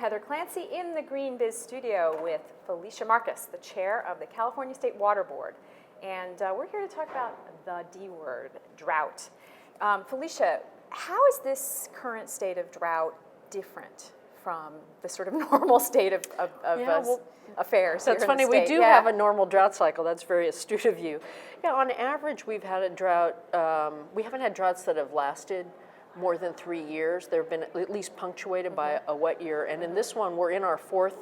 Heather Clancy in the GreenBiz studio with Felicia Marcus, the chair of the California State Water Board. And we're here to talk about the D word, drought. Felicia, how is this current state of drought different from the sort of normal state of affairs? That's funny, we do have a normal drought cycle. That's very astute of you. Yeah, on average, we've had a drought, we haven't had droughts that have lasted more than 3 years. They've been at least punctuated by a wet year. And in this one, we're in our 4th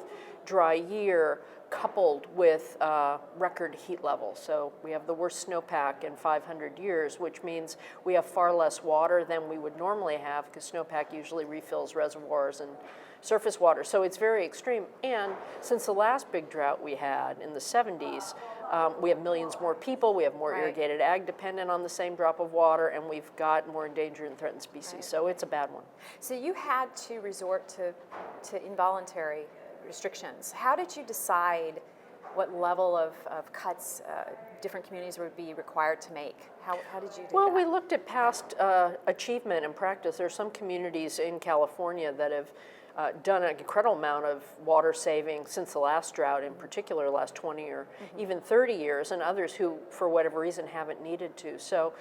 dry year, coupled with record heat levels. So we have the worst snowpack in 500 years, which means we have far less water than we would normally have, because snowpack usually refills reservoirs and surface water. So it's very extreme. And since the last big drought we had in the 70s, we have millions more people, we have more irrigated ag dependent on the same drop of water, and we've got more endangered and threatened species. So it's a bad one. So you had to resort to involuntary restrictions. How did you decide what level of cuts different communities would be required to make? How did you do that? Well, we looked at past achievement and practice. There are some communities in California that have done an incredible amount of water saving since the last drought, in particular the last 20 or even 30 years, and others who, for whatever reason, haven't needed to. So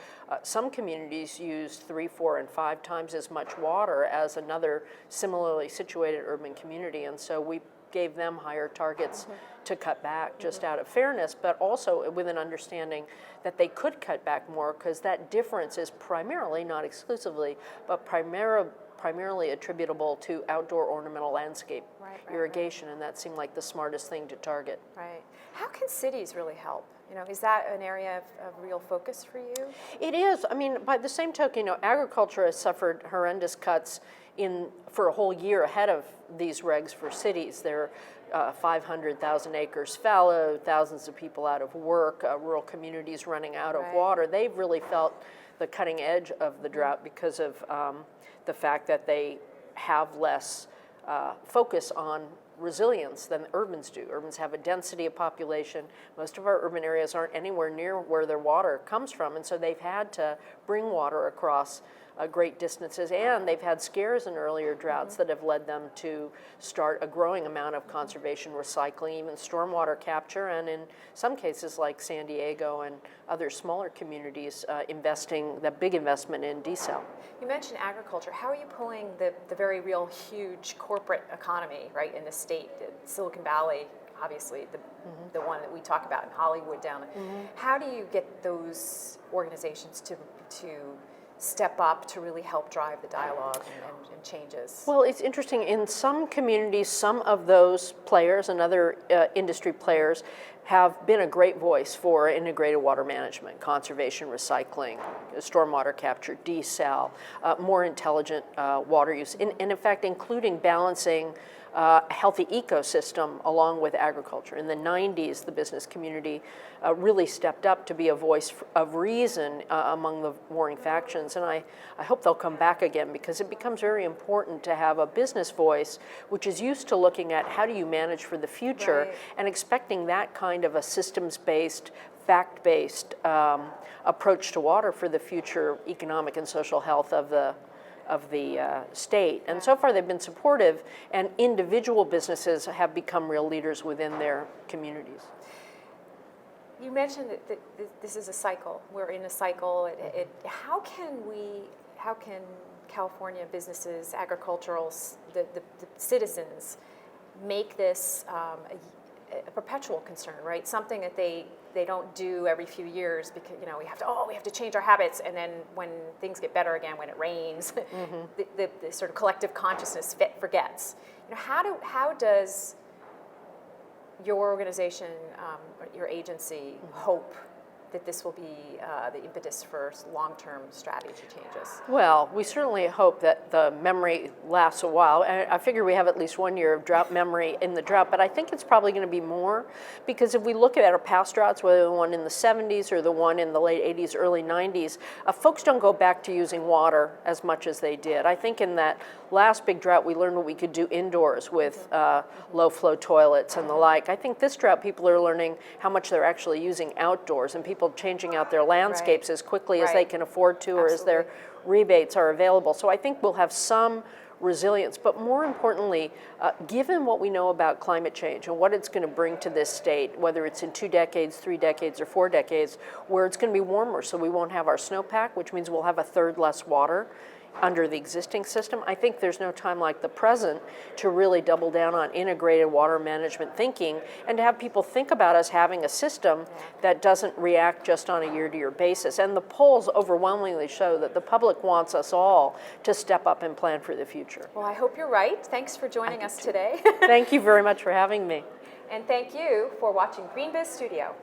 some communities use 3, 4, and 5 times as much water as another similarly situated urban community, and so we gave them higher targets to cut back just out of fairness, but also with an understanding that they could cut back more, because that difference is primarily, not exclusively, but primarily attributable to outdoor ornamental landscape irrigation, and that seemed like the smartest thing to target. Right. How can cities really help? You know, is that an area of real focus for you? It is. I mean, by the same token, you know, agriculture has suffered horrendous cuts for a whole year ahead of these regs for cities. There are 500,000 acres fallow, thousands of people out of work, rural communities running out of water. They've really felt the cutting edge of the drought because of the fact that they have less focus on resilience than urbans do. Urbans have a density of population. Most of our urban areas aren't anywhere near where their water comes from, and so they've had to bring water across great distances, and they've had scares in earlier droughts that have led them to start a growing amount of conservation, recycling, even stormwater capture, and in some cases like San Diego and other smaller communities, investing, that big investment in desal. You mentioned agriculture. How are you pulling the very real huge corporate economy, right, in the state, Silicon Valley, obviously the one that we talk about in Hollywood down there. How do you get those organizations to step up to really help drive the dialogue and changes? Well, it's interesting. In some communities, some of those players and other industry players have been a great voice for integrated water management, conservation, recycling, stormwater capture, desal, more intelligent water use, and in fact, including balancing a healthy ecosystem along with agriculture. In the 90s, the business community really stepped up to be a voice of reason among the warring factions, and I hope they'll come back again, because it becomes very important to have a business voice which is used to looking at how do you manage for the future and expecting that kind of a systems-based, fact-based approach to water for the future economic and social health of the state. And so far they've been supportive, and individual businesses have become real leaders within their communities. You mentioned that this is a cycle. We're in a cycle. How can California businesses, agriculturals, the citizens make this a perpetual concern, right? Something that they don't do every few years, because we have to change our habits, and then when things get better again, when it rains, the sort of collective consciousness forgets. How does your organization, your agency, hope that this will be the impetus for long-term strategy changes? Well, we certainly hope that the memory lasts a while. I figure we have at least 1 year of drought memory in the drought, but I think it's probably going to be more, because if we look at our past droughts, whether the one in the 70s or the one in the late 80s, early 90s, folks don't go back to using water as much as they did. I think in that last big drought, we learned what we could do indoors with low-flow toilets and the like. I think this drought, people are learning how much they're actually using outdoors, and people changing out their landscapes as quickly as they can afford to, or as their rebates are available. So I think we'll have some resilience. But more importantly, given what we know about climate change and what it's going to bring to this state, whether it's in 2 decades, 3 decades, or 4 decades, where it's going to be warmer, so we won't have our snowpack, which means we'll have a third less water under the existing system. I think there's no time like the present to really double down on integrated water management thinking and to have people think about us having a system that doesn't react just on a year-to-year basis. And the polls overwhelmingly show that the public wants us all to step up and plan for the future. Well, I hope you're right. Thanks for joining us today. Thank you very much for having me. And thank you for watching GreenBiz Studio.